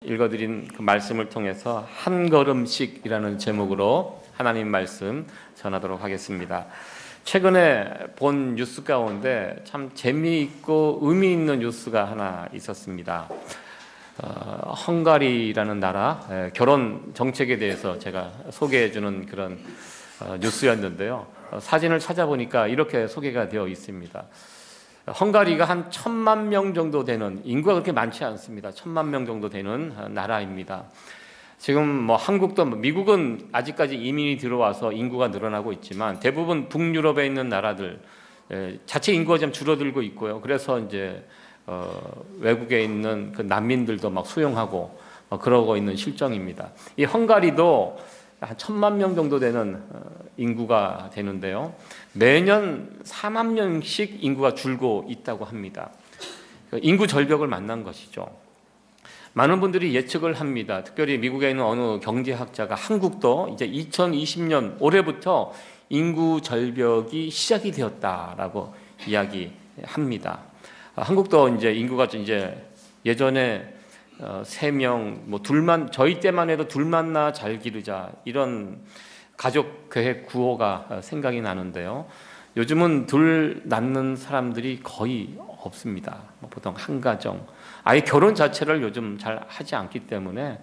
읽어드린 그 말씀을 통해서 한 걸음씩이라는 제목으로 하나님 말씀 전하도록 하겠습니다. 최근에 본 뉴스 가운데 참 재미있고 의미 있는 뉴스가 하나 있었습니다. 헝가리라는 나라 결혼 정책에 대해서 제가 소개해주는 그런 뉴스였는데요. 사진을 찾아보니까 이렇게 소개가 되어 있습니다. 헝가리가 한 1,000만 명 정도 되는, 인구가 그렇게 많지 않습니다. 1,000만 명 정도 되는 나라입니다. 지금 한국도, 미국은 아직까지 이민이 들어와서 인구가 늘어나고 있지만 대부분 북유럽에 있는 나라들 자체 인구가 좀 줄어들고 있고요. 그래서 이제 외국에 있는 그 난민들도 막 수용하고 그러고 있는 실정입니다. 이 헝가리도 한 1,000만 명 정도 되는 인구가 되는데요. 매년 4만 명씩 인구가 줄고 있다고 합니다. 인구 절벽을 만난 것이죠. 많은 분들이 예측을 합니다. 특별히 미국에 있는 어느 경제학자가 한국도 이제 2020년 올해부터 인구 절벽이 시작이 되었다라고 이야기합니다. 한국도 이제 인구가 이제 예전에 3명, 둘만, 저희 때만 해도 둘만나 잘 기르자 이런 가족 계획 구호가 생각이 나는데요. 요즘은 둘 낳는 사람들이 거의 없습니다. 보통 한 가정, 아예 결혼 자체를 요즘 잘 하지 않기 때문에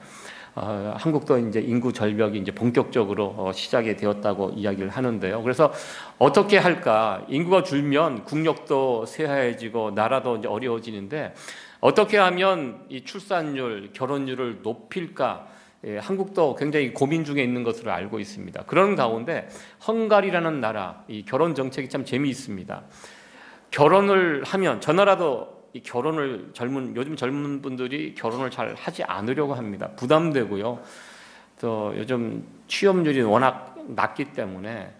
한국도 이제 인구 절벽이 이제 본격적으로 시작이 되었다고 이야기를 하는데요. 그래서 어떻게 할까? 인구가 줄면 국력도 쇠하해지고 나라도 이제 어려워지는데 어떻게 하면 이 출산율, 결혼율을 높일까? 한국도 굉장히 고민 중에 있는 것으로 알고 있습니다. 그런 가운데 헝가리라는 나라, 이 결혼 정책이 참 재미있습니다. 결혼을 하면, 저 나라도 이 결혼을 요즘 젊은 분들이 결혼을 잘 하지 않으려고 합니다. 부담되고요. 또 요즘 취업률이 워낙 낮기 때문에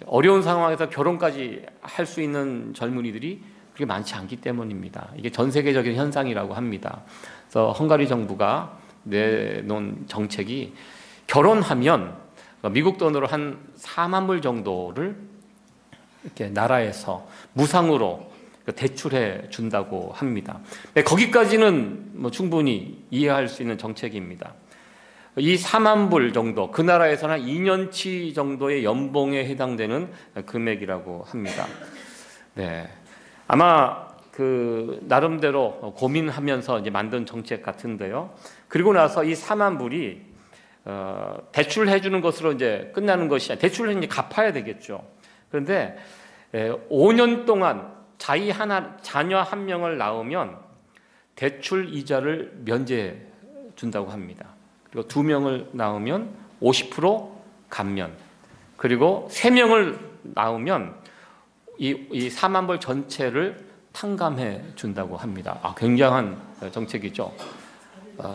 어려운 상황에서 결혼까지 할 수 있는 젊은이들이 그렇게 많지 않기 때문입니다. 이게 전 세계적인 현상이라고 합니다. 그래서 헝가리 정부가 내놓은 정책이 결혼하면 미국 돈으로 한 4만 불 정도를 이렇게 나라에서 무상으로 대출해 준다고 합니다. 거기까지는 충분히 이해할 수 있는 정책입니다. 이 4만 불 정도, 그 나라에서는 2년치 정도의 연봉에 해당되는 금액이라고 합니다. 네. 아마 그 나름대로 고민하면서 이제 만든 정책 같은데요. 그리고 나서 이 4만 불이 대출해 주는 것으로 이제 끝나는 것이 아니라 대출을 이제 갚아야 되겠죠. 그런데 5년 동안 자녀 한 명을 낳으면 대출 이자를 면제해 준다고 합니다. 그리고 2명을 낳으면 50% 감면, 그리고 3명을 낳으면 이 4만 불 전체를 탕감해 준다고 합니다. 굉장한 정책이죠.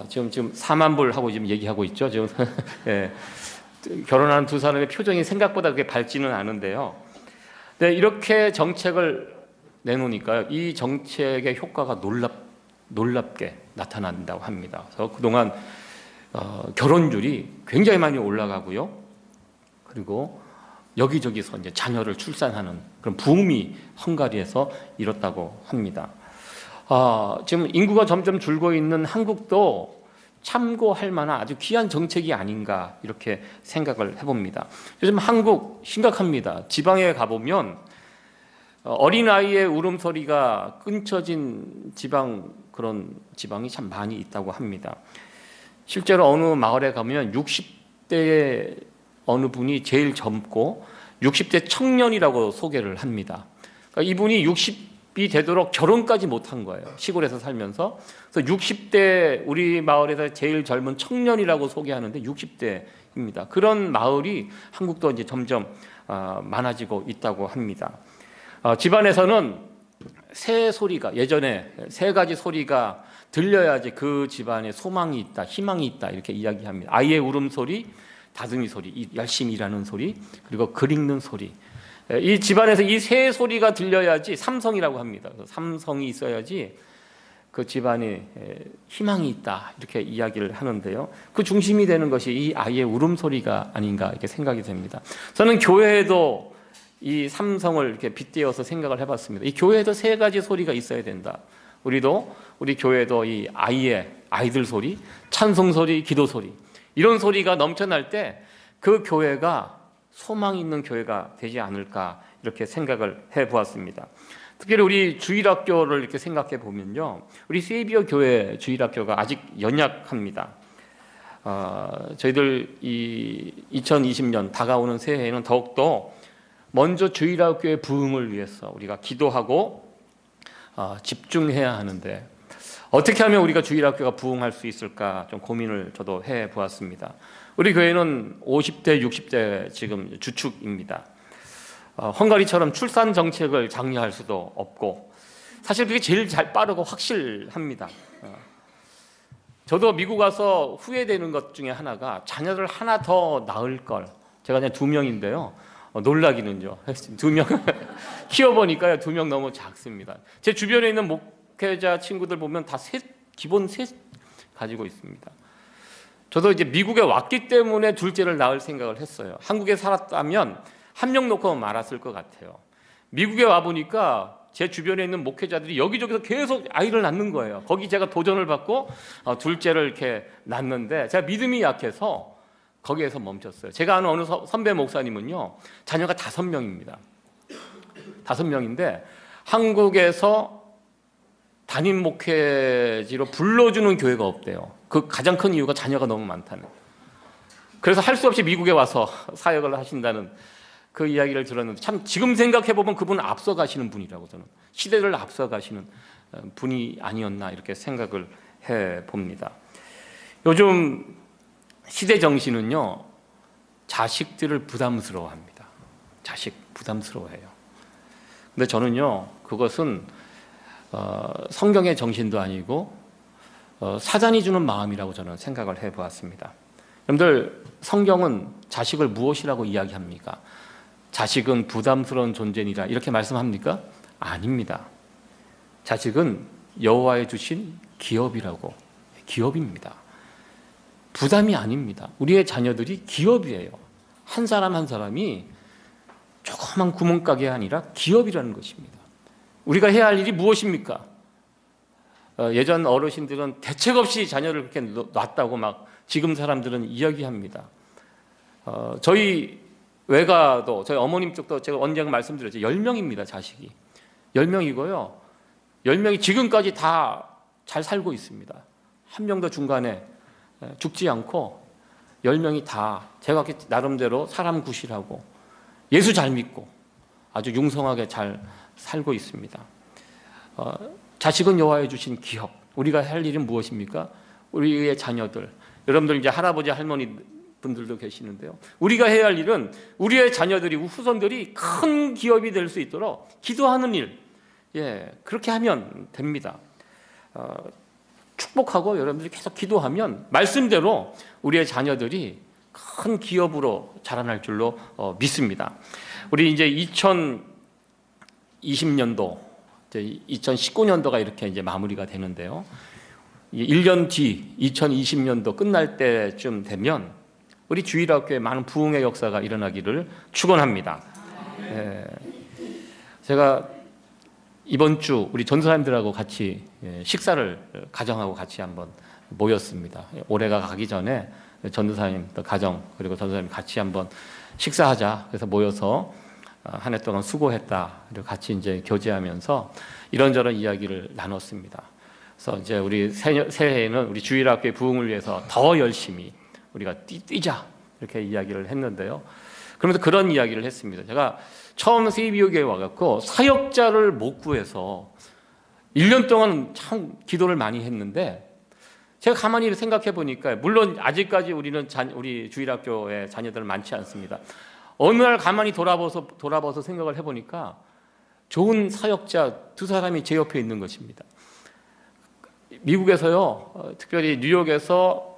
지금 4만 불 하고 지금 얘기하고 있죠. 지금 예, 결혼한 두 사람의 표정이 생각보다 그렇게 밝지는 않은데요. 네, 이렇게 정책을 내놓으니까요, 이 정책의 효과가 놀랍게 나타난다고 합니다. 그래서 그동안 결혼율이 굉장히 많이 올라가고요. 그리고 여기저기서 이제 자녀를 출산하는 그런 붐이 헝가리에서 일었다고 합니다. 지금 인구가 점점 줄고 있는 한국도 참고할 만한 아주 귀한 정책이 아닌가 이렇게 생각을 해봅니다. 요즘 한국 심각합니다. 지방에 가보면 어린아이의 울음소리가 끊쳐진 그런 지방이 참 많이 있다고 합니다. 실제로 어느 마을에 가면 60대의 어느 분이 제일 젊고 60대 청년이라고 소개를 합니다. 그러니까 이분이 60이 되도록 결혼까지 못한 거예요. 시골에서 살면서. 그래서 60대, 우리 마을에서 제일 젊은 청년이라고 소개하는데 60대입니다. 그런 마을이 한국도 이제 점점 많아지고 있다고 합니다. 집안에서는 새 소리가, 예전에 3가지 소리가 들려야지 그 집안에 소망이 있다, 희망이 있다 이렇게 이야기합니다. 아이의 울음소리, 다둥이 소리, 열심히 일하는 소리, 그리고 글 읽는 소리. 이 집안에서 이 3 소리가 들려야지, 삼성이라고 합니다. 삼성이 있어야지 그 집안에 희망이 있다 이렇게 이야기를 하는데요. 그 중심이 되는 것이 이 아이의 울음소리가 아닌가 이렇게 생각이 됩니다. 저는 교회에도 이 삼성을 이렇게 빗대어서 생각을 해봤습니다. 이 교회에도 3가지 소리가 있어야 된다. 우리 교회도 이 아이들 소리, 찬송 소리, 기도 소리, 이런 소리가 넘쳐날 때 그 교회가 소망 있는 교회가 되지 않을까, 이렇게 생각을 해보았습니다. 특별히 우리 주일학교를 이렇게 생각해 보면요, 우리 세이비어 교회 주일학교가 아직 연약합니다. 저희들 이 2020년 다가오는 새해에는 더욱더 먼저 주일학교의 부흥을 위해서 우리가 기도하고 집중해야 하는데, 어떻게 하면 우리가 주일학교가 부흥할 수 있을까 좀 고민을 저도 해보았습니다. 우리 교회는 50대, 60대 지금 주축입니다. 헝가리처럼 출산 정책을 장려할 수도 없고, 사실 그게 제일 잘 빠르고 확실합니다. 저도 미국 와서 후회되는 것 중에 하나가 자녀를 하나 더 낳을 걸. 제가 그냥 2명인데요. 놀라기는요. 2명 키워보니까요, 2명 너무 작습니다. 제 주변에 있는 목회자 친구들 보면 다 기본 셋 가지고 있습니다. 저도 이제 미국에 왔기 때문에 둘째를 낳을 생각을 했어요. 한국에 살았다면 1명 놓고 말았을 것 같아요. 미국에 와 보니까 제 주변에 있는 목회자들이 여기저기서 계속 아이를 낳는 거예요. 거기 제가 도전을 받고 둘째를 이렇게 낳는데, 제가 믿음이 약해서 거기에서 멈췄어요. 제가 아는 어느 선배 목사님은요, 자녀가 5명입니다. 5명인데 한국에서 담임 목회지로 불러주는 교회가 없대요. 그 가장 큰 이유가 자녀가 너무 많다는. 그래서 할 수 없이 미국에 와서 사역을 하신다는 그 이야기를 들었는데, 참 지금 생각해 보면 그분은 앞서가시는 분이라고, 저는 시대를 앞서가시는 분이 아니었나, 이렇게 생각을 해 봅니다. 요즘 시대 정신은요, 자식들을 부담스러워합니다. 자식 부담스러워해요. 근데 저는요, 그것은 성경의 정신도 아니고 사단이 주는 마음이라고 저는 생각을 해보았습니다. 여러분들, 성경은 자식을 무엇이라고 이야기합니까? 자식은 부담스러운 존재니라, 이렇게 말씀합니까? 아닙니다. 자식은 여호와의 주신 기업이라고, 기업입니다. 부담이 아닙니다. 우리의 자녀들이 기업이에요. 한 사람 한 사람이 조그만 구멍가게 아니라 기업이라는 것입니다. 우리가 해야 할 일이 무엇입니까? 예전 어르신들은 대책 없이 자녀를 그렇게 놨다고 막 지금 사람들은 이야기합니다. 저희 외가도, 저희 어머님 쪽도 제가 언젠가 말씀드렸죠. 10명입니다, 자식이. 10명이고요. 10명이 지금까지 다 잘 살고 있습니다. 한 명도 중간에 죽지 않고 10명이 다 제가 나름대로 사람 구실하고 예수 잘 믿고 아주 융성하게 잘 살고 있습니다. 자식은 여호와의 주신 기업. 우리가 할 일은 무엇입니까? 우리의 자녀들, 여러분들 이제 할아버지 할머니 분들도 계시는데요, 우리가 해야 할 일은 우리의 자녀들이, 후손들이 큰 기업이 될 수 있도록 기도하는 일, 그렇게 하면 됩니다. 축복하고 여러분들이 계속 기도하면 말씀대로 우리의 자녀들이 큰 기업으로 자라날 줄로 믿습니다. 우리 이제 2020년도, 2019년도가 이렇게 이제 마무리가 되는데요, 1년 뒤 2020년도 끝날 때쯤 되면 우리 주일학교에 많은 부흥의 역사가 일어나기를 축원합니다. 제가 이번 주 우리 전도사님들하고 같이 식사를 가정하고 같이 한번 모였습니다. 올해가 가기 전에 전도사님 가정 그리고 전도사님 같이 한번 식사하자. 그래서 모여서 한 해 동안 수고했다. 그리고 같이 이제 교제하면서 이런저런 이야기를 나눴습니다. 그래서 이제 우리 새해에는 우리 주일학교의 부흥을 위해서 더 열심히 우리가 뛰자, 이렇게 이야기를 했는데요. 그러면서 그런 이야기를 했습니다. 제가 처음 세이비어교회에 와갖고 사역자를 못 구해서 1년 동안 참 기도를 많이 했는데, 제가 가만히 생각해 보니까, 물론 아직까지 우리 주일학교에 자녀들 많지 않습니다. 어느 날 가만히 돌아봐서 생각을 해보니까 좋은 사역자 2사람이 제 옆에 있는 것입니다. 미국에서요, 특별히 뉴욕에서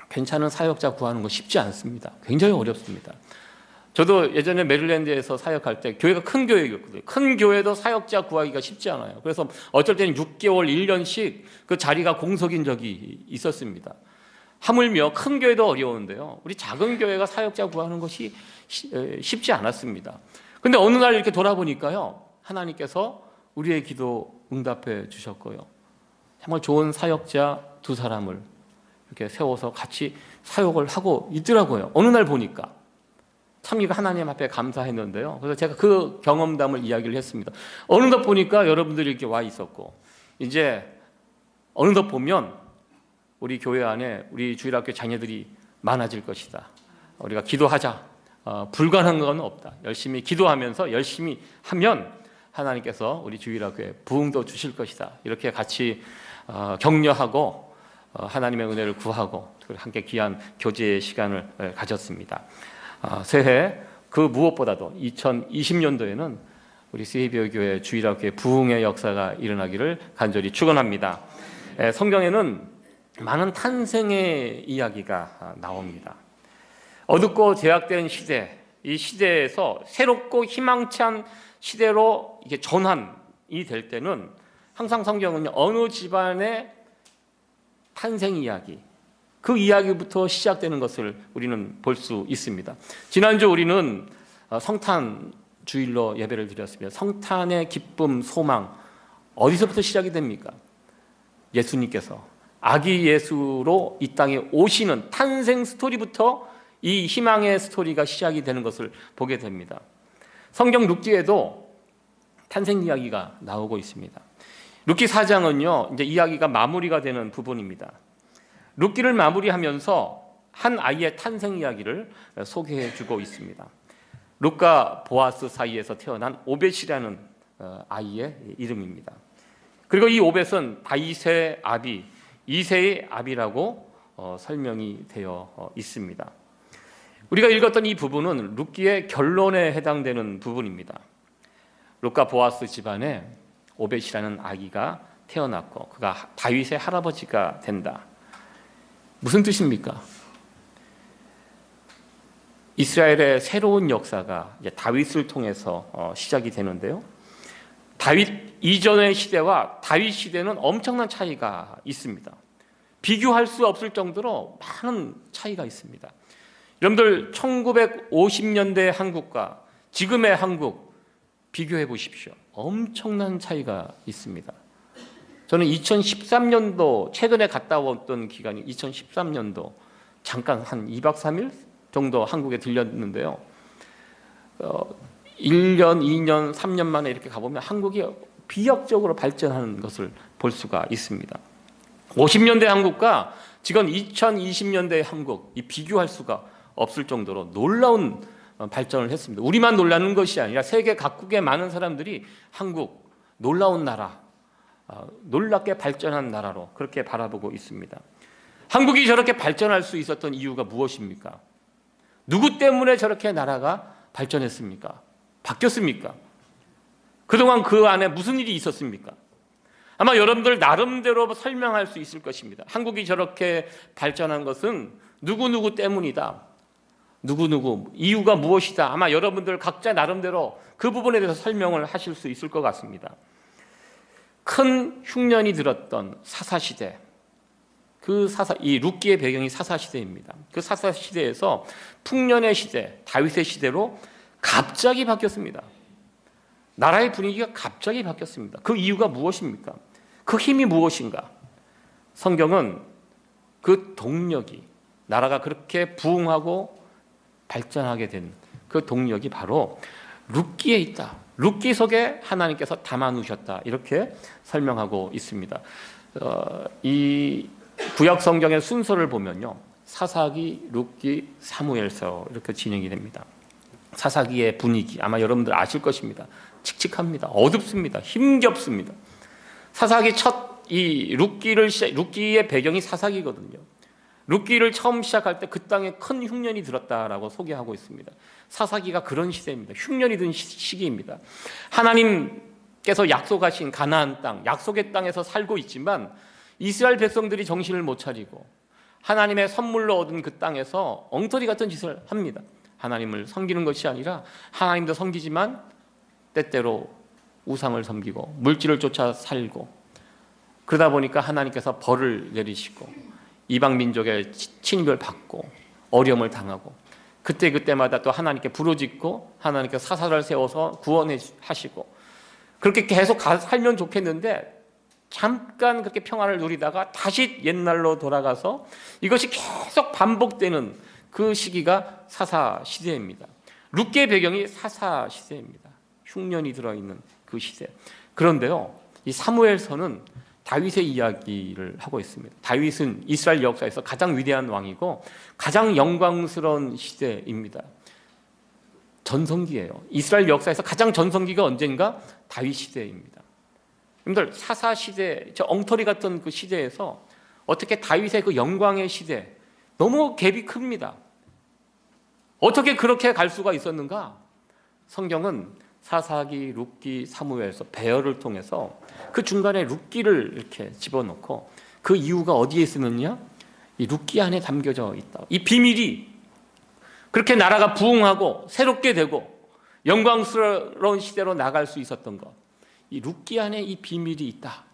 괜찮은 사역자 구하는 거 쉽지 않습니다. 굉장히 어렵습니다. 저도 예전에 메릴랜드에서 사역할 때 교회가 큰 교회였거든요. 큰 교회도 사역자 구하기가 쉽지 않아요. 그래서 어쩔 때는 6개월, 1년씩 그 자리가 공석인 적이 있었습니다. 하물며 큰 교회도 어려운데요, 우리 작은 교회가 사역자 구하는 것이 쉽지 않았습니다. 근데 어느 날 이렇게 돌아보니까요, 하나님께서 우리의 기도 응답해 주셨고요. 정말 좋은 사역자 두 사람을 이렇게 세워서 같이 사역을 하고 있더라고요. 어느 날 보니까 참 이거 하나님 앞에 감사했는데요. 그래서 제가 그 경험담을 이야기를 했습니다. 어느덧 보니까 여러분들이 이렇게 와 있었고, 이제 어느덧 보면 우리 교회 안에 우리 주일학교 자녀들이 많아질 것이다. 우리가 기도하자. 불가능한 건 없다. 열심히 기도하면서 열심히 하면 하나님께서 우리 주일학교에 부흥도 주실 것이다. 이렇게 같이 격려하고 하나님의 은혜를 구하고 함께 귀한 교제의 시간을 가졌습니다. 새해 그 무엇보다도 2020년도에는 우리 세이비어 교회 주일학교의 부흥의 역사가 일어나기를 간절히 축원합니다. 성경에는 많은 탄생의 이야기가 나옵니다. 어둡고 제약된 시대, 이 시대에서 새롭고 희망찬 시대로 이게 전환이 될 때는 항상 성경은 어느 집안의 탄생 이야기, 그 이야기부터 시작되는 것을 우리는 볼 수 있습니다. 지난주 우리는 성탄 주일로 예배를 드렸습니다. 성탄의 기쁨, 소망, 어디서부터 시작이 됩니까? 예수님께서 아기 예수로 이 땅에 오시는 탄생 스토리부터 이 희망의 스토리가 시작이 되는 것을 보게 됩니다. 성경 룻기에도 탄생 이야기가 나오고 있습니다. 룻기 4장은요, 이제 이야기가 마무리가 되는 부분입니다. 룻기를 마무리하면서 한 아이의 탄생 이야기를 소개해 주고 있습니다. 룻과 보아스 사이에서 태어난 오벳이라는 아이의 이름입니다. 그리고 이 오벳은 다윗의 아비, 이새의 아비라고 설명이 되어 있습니다. 우리가 읽었던 이 부분은 룻기의 결론에 해당되는 부분입니다. 룻과 보아스 집안에 오벳이라는 아기가 태어났고 그가 다윗의 할아버지가 된다. 무슨 뜻입니까? 이스라엘의 새로운 역사가 이제 다윗을 통해서 시작이 되는데요. 다윗 이전의 시대와 다윗 시대는 엄청난 차이가 있습니다. 비교할 수 없을 정도로 많은 차이가 있습니다. 여러분들 1950년대 한국과 지금의 한국 비교해 보십시오. 엄청난 차이가 있습니다. 저는 2013년도 최근에 갔다 왔던 기간이 2013년도 잠깐 한 2박 3일 정도 한국에 들렸는데요. 1년, 2년, 3년 만에 이렇게 가보면 한국이 비약적으로 발전하는 것을 볼 수가 있습니다. 50년대 한국과 지금 2020년대 한국 이 비교할 수가 없을 정도로 놀라운 발전을 했습니다. 우리만 놀라는 것이 아니라 세계 각국의 많은 사람들이 한국 놀라운 나라, 놀랍게 발전한 나라로 그렇게 바라보고 있습니다. 한국이 저렇게 발전할 수 있었던 이유가 무엇입니까? 누구 때문에 저렇게 나라가 발전했습니까? 바뀌었습니까? 그동안 그 안에 무슨 일이 있었습니까? 아마 여러분들 나름대로 설명할 수 있을 것입니다. 한국이 저렇게 발전한 것은 누구누구 때문이다. 누구누구 이유가 무엇이다. 아마 여러분들 각자 나름대로 그 부분에 대해서 설명을 하실 수 있을 것 같습니다. 큰 흉년이 들었던 사사시대, 이 룻기의 배경이 사사시대입니다. 그 사사시대에서 풍년의 시대, 다윗의 시대로 갑자기 바뀌었습니다. 나라의 분위기가 갑자기 바뀌었습니다. 그 이유가 무엇입니까? 그 힘이 무엇인가? 성경은 그 동력이, 나라가 그렇게 부흥하고 발전하게 된 그 동력이 바로 룻기에 있다. 룻기 속에 하나님께서 담아놓으셨다. 이렇게 설명하고 있습니다. 이 구약 성경의 순서를 보면요, 사사기, 룻기, 사무엘서 이렇게 진행이 됩니다. 사사기의 분위기 아마 여러분들 아실 것입니다. 칙칙합니다. 어둡습니다. 힘겹습니다. 사사기 이 룻기의 배경이 사사기거든요. 룻기를 처음 시작할 때 그 땅에 큰 흉년이 들었다라고 소개하고 있습니다. 사사기가 그런 시대입니다. 흉년이 든 시기입니다. 하나님께서 약속하신 가나안 땅, 약속의 땅에서 살고 있지만 이스라엘 백성들이 정신을 못 차리고 하나님의 선물로 얻은 그 땅에서 엉터리 같은 짓을 합니다. 하나님을 섬기는 것이 아니라 하나님도 섬기지만 때때로 우상을 섬기고 물질을 쫓아 살고, 그러다 보니까 하나님께서 벌을 내리시고 이방 민족의 침입을 받고 어려움을 당하고, 그때마다 또 하나님께 부르짖고 하나님께서 사사를 세워서 구원하시고, 그렇게 계속 살면 좋겠는데 잠깐 그렇게 평안을 누리다가 다시 옛날로 돌아가서 이것이 계속 반복되는 그 시기가 사사 시대입니다. 룻기의 배경이 사사 시대입니다. 흉년이 들어있는 그 시대. 그런데요, 이 사무엘서는 다윗의 이야기를 하고 있습니다. 다윗은 이스라엘 역사에서 가장 위대한 왕이고 가장 영광스러운 시대입니다. 전성기예요. 이스라엘 역사에서 가장 전성기가 언젠가 다윗 시대입니다. 여러분들, 사사 시대, 저 엉터리 같던 그 시대에서 어떻게 다윗의 그 영광의 시대, 너무 갭이 큽니다. 어떻게 그렇게 갈 수가 있었는가? 성경은 사사기, 룻기, 사무엘서, 배열을 통해서 그 중간에 룻기를 이렇게 집어넣고 그 이유가 어디에 있느냐? 이 룻기 안에 담겨져 있다. 이 비밀이 그렇게 나라가 부흥하고 새롭게 되고 영광스러운 시대로 나갈 수 있었던 것, 이 룻기 안에 이 비밀이 있다.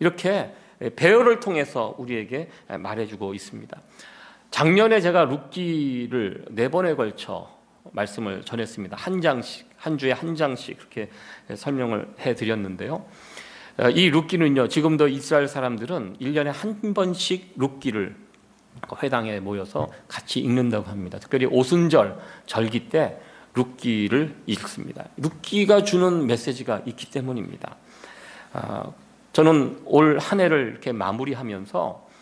이렇게 배열을 통해서 우리에게 말해주고 있습니다. 작년에 제가 룻기를 4번에 걸쳐 말씀을 전했습니다. 한 장씩, 한 주에 한 장씩 그렇게 설명을 해드렸는데요. 이 룻기는요, 지금도 이스라엘 사람들은 1년에 한 번씩 룻기를 회당에 모여서 같이 읽는다고 합니다. 특별히 오순절 절기 때 룻기를 읽습니다. 룻기가 주는 메시지가 있기 때문입니다. 저는 올 한 해를 이렇게 마무리하면서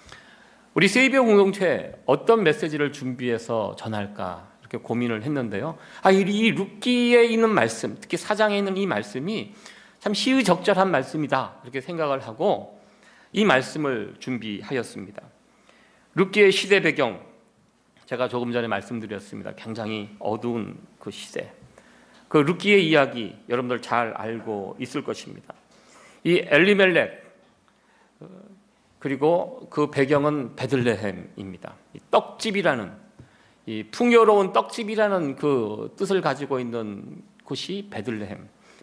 우리 세이비어 공동체에 어떤 메시지를 준비해서 전할까 이렇게 고민을 했는데요. 이 룻기에 있는 말씀, 특히 4장에 있는 이 말씀이 참 시의적절한 말씀이다 이렇게 생각을 하고 이 말씀을 준비하였습니다. 룻기의 시대 배경, 제가 조금 전에 말씀드렸습니다. 굉장히 어두운 그 시대, 그 룻기의 이야기 여러분들 잘 알고 있을 것입니다. 이 엘리멜렉, 그리고 그 배경은 베들레헴입니다. 떡집이라는, 이 풍요로운 떡집이라는 그 뜻을 가지고 있는 곳이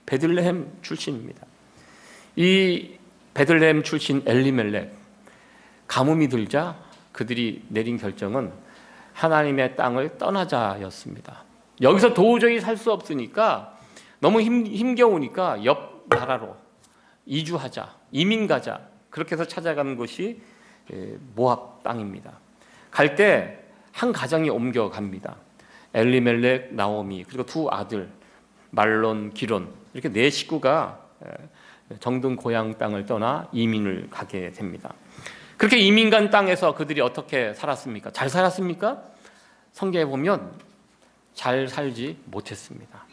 베들레헴 출신입니다. 이 베들레헴 출신 엘리멜렉, 가뭄이 들자 그들이 내린 결정은 하나님의 땅을 떠나자였습니다. 여기서 도저히 살 수 없으니까, 너무 힘겨우니까 옆 나라로 이주하자, 이민 가자, 그렇게 해서 찾아가는 곳이 모압 땅입니다. 갈 때 한 가정이 옮겨갑니다. 엘리멜렉, 나오미, 그리고 2 아들 말론, 기론, 이렇게 4 식구가 정든 고향 땅을 떠나 이민을 가게 됩니다. 그렇게 이민 간 땅에서 그들이 어떻게 살았습니까? 잘 살았습니까? 성경에 보면 잘 살지 못했습니다.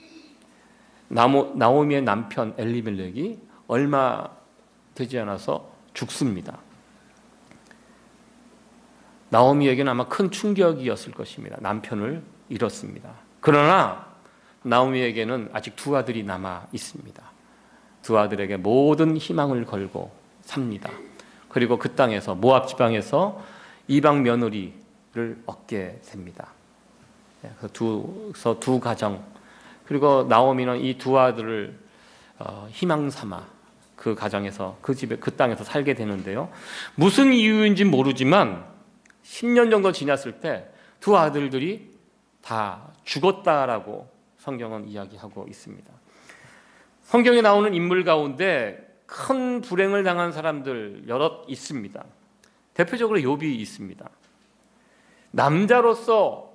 나오미의 남편 엘리멜렉이 얼마 되지 않아서 죽습니다. 나오미에게는 아마 큰 충격이었을 것입니다. 남편을 잃었습니다. 그러나 나오미에게는 아직 2 아들이 남아 있습니다. 2 아들에게 모든 희망을 걸고 삽니다. 그리고 그 땅에서, 모압 지방에서 이방 며느리를 얻게 됩니다. 그래서 2 가정, 그리고 나오미는 이 2 아들을 희망 삼아 그 가정에서, 그 집에, 그 땅에서 살게 되는데요. 무슨 이유인지 모르지만 10년 정도 지났을 때 2 아들들이 다 죽었다라고 성경은 이야기하고 있습니다. 성경에 나오는 인물 가운데 큰 불행을 당한 사람들 여럿 있습니다. 대표적으로 욥이 있습니다. 남자로서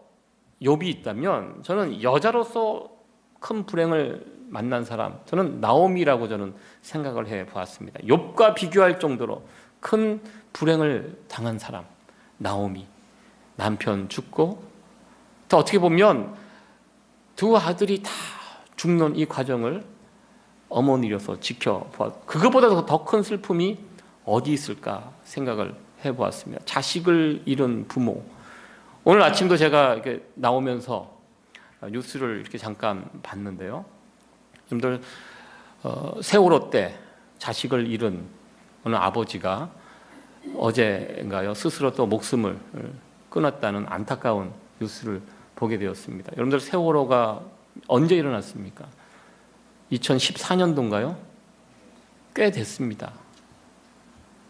욥이 있다면, 저는 여자로서 큰 불행을 만난 사람, 저는 나오미라고 저는 생각을 해보았습니다. 욥과 비교할 정도로 큰 불행을 당한 사람, 나오미. 남편 죽고, 또 어떻게 보면 2 아들이 다 죽는 이 과정을 어머니로서 지켜보았, 그것보다 더 큰 슬픔이 어디 있을까 생각을 해보았습니다. 자식을 잃은 부모. 오늘 아침도 제가 이렇게 나오면서 뉴스를 이렇게 잠깐 봤는데요. 여러분들, 세월호 때 자식을 잃은 어느 아버지가 어제인가요? 스스로 또 목숨을 끊었다는 안타까운 뉴스를 보게 되었습니다. 여러분들, 세월호가 언제 일어났습니까? 2014년도인가요? 꽤 됐습니다.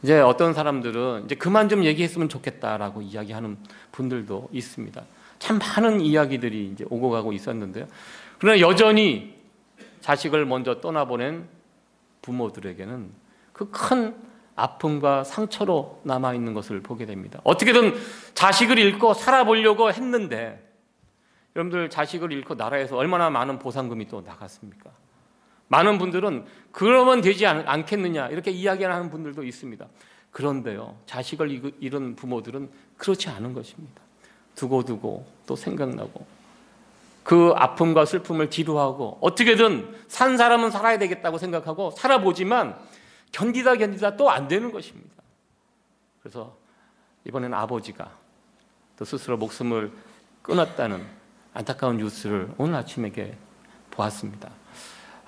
이제 어떤 사람들은 이제 그만 좀 얘기했으면 좋겠다라고 이야기하는 분들도 있습니다. 참 많은 이야기들이 이제 오고 가고 있었는데요. 그러나 여전히 자식을 먼저 떠나보낸 부모들에게는 그 큰 아픔과 상처로 남아있는 것을 보게 됩니다. 어떻게든 자식을 잃고 살아보려고 했는데, 여러분들 자식을 잃고 나라에서 얼마나 많은 보상금이 또 나갔습니까? 많은 분들은 그러면 되지 않겠느냐 이렇게 이야기하는 분들도 있습니다. 그런데요, 자식을 잃은 부모들은 그렇지 않은 것입니다. 두고두고 또 생각나고 그 아픔과 슬픔을 뒤로하고 어떻게든 산 사람은 살아야 되겠다고 생각하고 살아보지만 견디다 또 안 되는 것입니다. 그래서 이번에는 아버지가 또 스스로 목숨을 끊었다는 안타까운 뉴스를 오늘 아침에 보았습니다.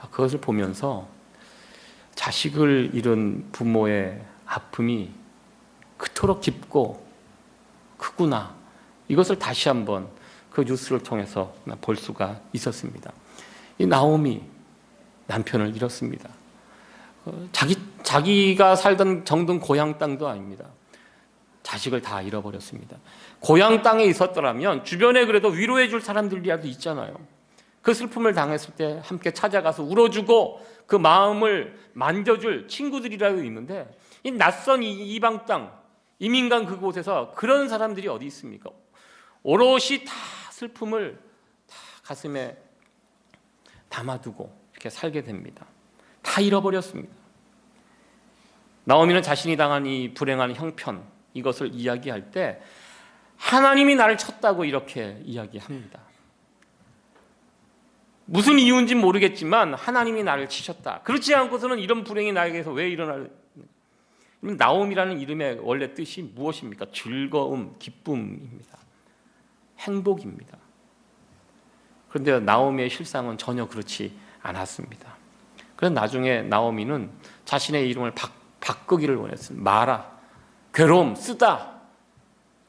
그것을 보면서 자식을 잃은 부모의 아픔이 그토록 깊고 크구나, 이것을 다시 한번 그 뉴스를 통해서 볼 수가 있었습니다. 이 나오미 남편을 잃었습니다. 자기가 살던 정든 고향 땅도 아닙니다. 자식을 다 잃어버렸습니다. 고향 땅에 있었더라면 주변에 그래도 위로해 줄 사람들이라도 있잖아요. 그 슬픔을 당했을 때 함께 찾아가서 울어주고 그 마음을 만져줄 친구들이라도 있는데, 이 낯선 이방 땅, 이민간 그곳에서 그런 사람들이 어디 있습니까? 오롯이 다 슬픔을 다 가슴에 담아두고 이렇게 살게 됩니다. 다 잃어버렸습니다. 나오미는 자신이 당한 이 불행한 형편, 이것을 이야기할 때 하나님이 나를 쳤다고 이렇게 이야기합니다. 무슨 이유인지 모르겠지만 하나님이 나를 치셨다. 그렇지 않고서는 이런 불행이 나에게서 왜 일어날? 나오미라는 이름의 원래 뜻이 무엇입니까? 즐거움, 기쁨입니다. 행복입니다. 그런데 나오미의 실상은 전혀 그렇지 않았습니다. 그래서 나중에 나오미는 자신의 이름을 바꾸기를 원했습니다. 마라, 괴로움, 쓰다,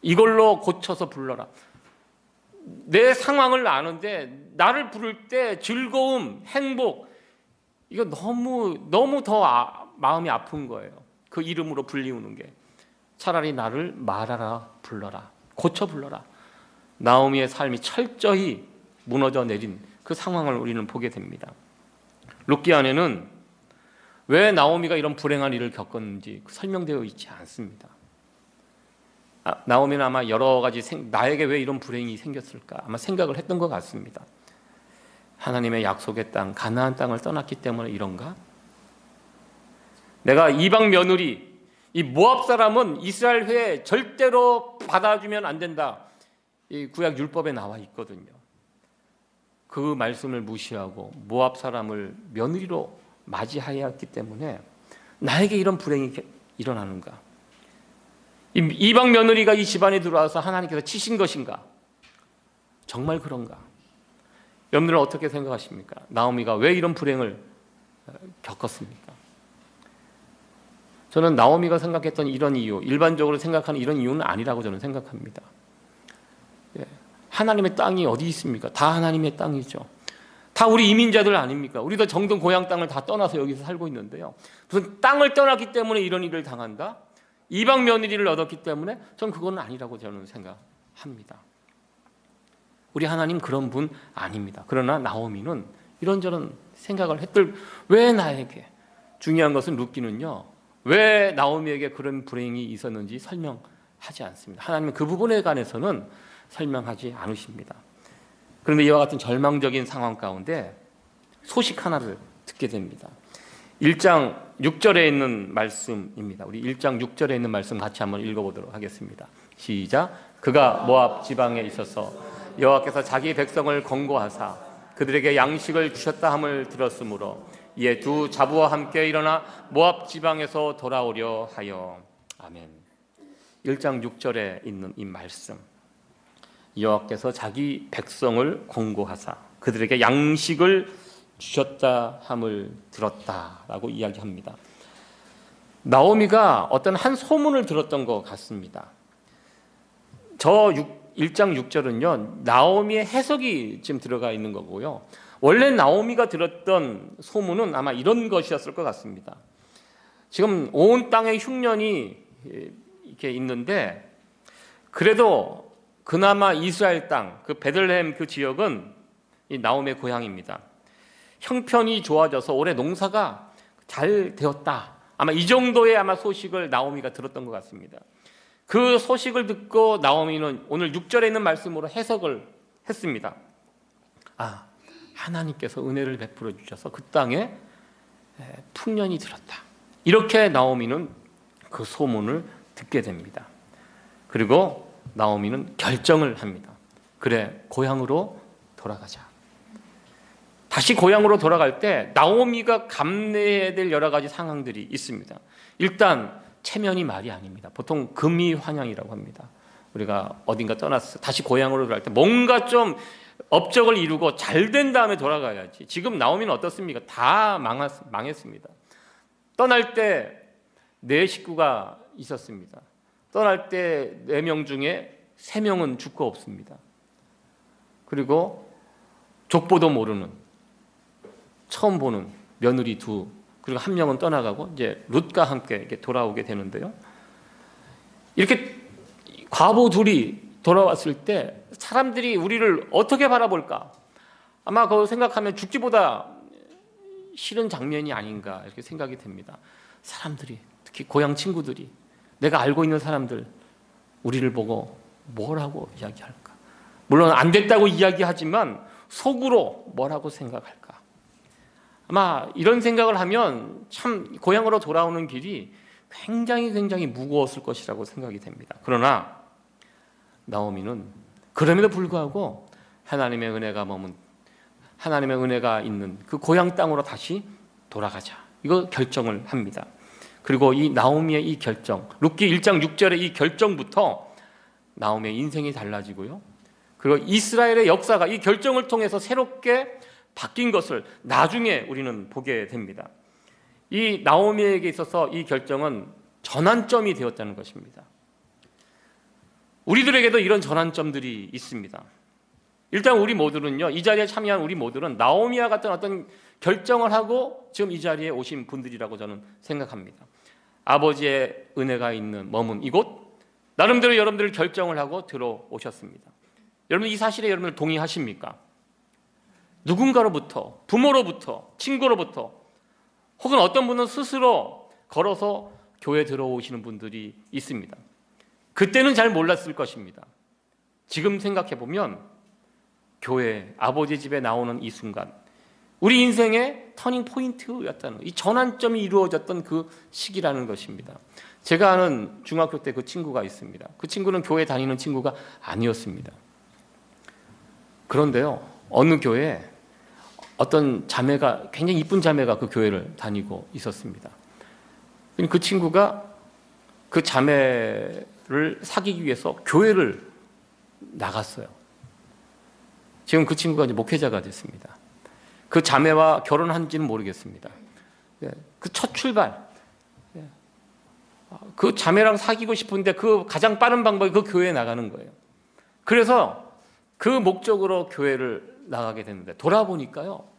이걸로 고쳐서 불러라. 내 상황을 아는데 나를 부를 때 즐거움, 행복, 이거 너무 더 마음이 아픈 거예요. 그 이름으로 불리우는 게. 차라리 나를 마라라 불러라, 고쳐 불러라. 나오미의 삶이 철저히 무너져 내린 그 상황을 우리는 보게 됩니다. 룻기 안에는 왜 나오미가 이런 불행한 일을 겪었는지 설명되어 있지 않습니다. 나오미는 아마 여러 가지 나에게 왜 이런 불행이 생겼을까 아마 생각을 했던 것 같습니다. 하나님의 약속의 땅, 가나안 땅을 떠났기 때문에 이런가? 내가 이방 며느리, 이 모압 사람은 이스라엘 회에 절대로 받아주면 안 된다, 이 구약 율법에 나와 있거든요. 그 말씀을 무시하고 모압 사람을 며느리로 맞이하였기 때문에 나에게 이런 불행이 일어나는가? 이방 며느리가 이 집안에 들어와서 하나님께서 치신 것인가? 정말 그런가? 여러분들은 어떻게 생각하십니까? 나오미가 왜 이런 불행을 겪었습니까? 저는 나오미가 생각했던 이런 이유, 일반적으로 생각하는 이런 이유는 아니라고 저는 생각합니다. 하나님의 땅이 어디 있습니까? 다 하나님의 땅이죠. 다 우리 이민자들 아닙니까? 우리도 정든 고향 땅을 다 떠나서 여기서 살고 있는데요. 무슨 땅을 떠났기 때문에 이런 일을 당한다? 이방 며느리를 얻었기 때문에 저는 그건 아니라고 저는 생각합니다. 우리 하나님 그런 분 아닙니다. 그러나 나오미는 이런저런 생각을 했들. 왜 나에게? 중요한 것은 룻기는요, 왜 나오미에게 그런 불행이 있었는지 설명하지 않습니다. 하나님은 그 부분에 관해서는 설명하지 않으십니다. 그런데 이와 같은 절망적인 상황 가운데 소식 하나를 듣게 됩니다. 1장 6절에 있는 말씀입니다. 우리 1장 6절에 있는 말씀 같이 한번 읽어보도록 하겠습니다. 시작. 그가 모압 지방에 있어서 여호와께서 자기 백성을 권고하사 그들에게 양식을 주셨다 함을 들었으므로 이에 두 자부와 함께 일어나 모압 지방에서 돌아오려 하여. 아멘. 1장 6절에 있는 이 말씀, 여호와께서 자기 백성을 권고하사 그들에게 양식을 주셨다 함을 들었다라고 이야기합니다. 나오미가 어떤 한 소문을 들었던 것 같습니다. 저 1장 6절은요, 나오미의 해석이 지금 들어가 있는 거고요. 원래 나오미가 들었던 소문은 아마 이런 것이었을 것 같습니다. 지금 온 땅에 흉년이 이렇게 있는데, 그래도 그나마 이스라엘 땅, 그 베들레헴 그 지역은 이 나오미의 고향입니다. 형편이 좋아져서 올해 농사가 잘 되었다. 아마 이 정도의 아마 소식을 나오미가 들었던 것 같습니다. 그 소식을 듣고 나오미는 오늘 6절에 있는 말씀으로 해석을 했습니다. 하나님께서 은혜를 베풀어 주셔서 그 땅에 풍년이 들었다. 이렇게 나오미는 그 소문을 듣게 됩니다. 그리고 나오미는 결정을 합니다. 그래, 고향으로 돌아가자. 다시 고향으로 돌아갈 때 나오미가 감내해야 될 여러 가지 상황들이 있습니다. 일단 체면이 말이 아닙니다. 보통 금이환영이라고 합니다. 우리가 어딘가 떠났어 다시 고향으로 돌아갈 때 뭔가 좀 업적을 이루고 잘 된 다음에 돌아가야지. 지금 나오미는 어떻습니까? 다 망했습니다. 떠날 때 4식구가 있었습니다. 떠날 때 4명 중에 3명은 죽고 없습니다. 그리고 족보도 모르는, 처음 보는 며느리 2, 그리고 1명은 떠나가고 이제 룻과 함께 이렇게 돌아오게 되는데요. 이렇게 과부 2이 돌아왔을 때 사람들이 우리를 어떻게 바라볼까? 아마 그거 생각하면 죽기보다 싫은 장면이 아닌가 이렇게 생각이 됩니다. 사람들이, 특히 고향 친구들이, 내가 알고 있는 사람들 우리를 보고 뭐라고 이야기할까? 물론 안 됐다고 이야기하지만 속으로 뭐라고 생각할까? 아마 이런 생각을 하면 참 고향으로 돌아오는 길이 굉장히 무거웠을 것이라고 생각이 됩니다. 그러나 나오미는 그럼에도 불구하고 하나님의 은혜가 있는 그 고향 땅으로 다시 돌아가자. 이거 결정을 합니다. 그리고 이 나오미의 이 결정, 룻기 1장 6절의 이 결정부터 나오미의 인생이 달라지고요. 그리고 이스라엘의 역사가 이 결정을 통해서 새롭게 바뀐 것을 나중에 우리는 보게 됩니다. 이 나오미에게 있어서 이 결정은 전환점이 되었다는 것입니다. 우리들에게도 이런 전환점들이 있습니다. 일단 우리 모두는요, 이 자리에 참여한 우리 모두는 나오미와 같은 어떤 결정을 하고 지금 이 자리에 오신 분들이라고 저는 생각합니다. 아버지의 은혜가 있는 머문 이곳, 나름대로 여러분들 결정을 하고 들어오셨습니다. 여러분 이 사실에 여러분들 동의하십니까? 누군가로부터, 부모로부터, 친구로부터, 혹은 어떤 분은 스스로 걸어서 교회에 들어오시는 분들이 있습니다. 그때는 잘 몰랐을 것입니다. 지금 생각해보면 교회, 아버지 집에 나오는 이 순간, 우리 인생의 터닝 포인트였다는, 이 전환점이 이루어졌던 그 시기라는 것입니다. 제가 아는 중학교 때 그 친구가 있습니다. 그 친구는 교회 다니는 친구가 아니었습니다. 그런데요, 어느 교회에 어떤 자매가, 굉장히 이쁜 자매가 그 교회를 다니고 있었습니다. 그 친구가 그 자매를 사귀기 위해서 교회를 나갔어요. 지금 그 친구가 이제 목회자가 됐습니다. 그 자매와 결혼한지는 모르겠습니다. 그 첫 출발, 그 자매랑 사귀고 싶은데 그 가장 빠른 방법이 그 교회에 나가는 거예요. 그래서 그 목적으로 교회를 나가게 됐는데 돌아보니까요,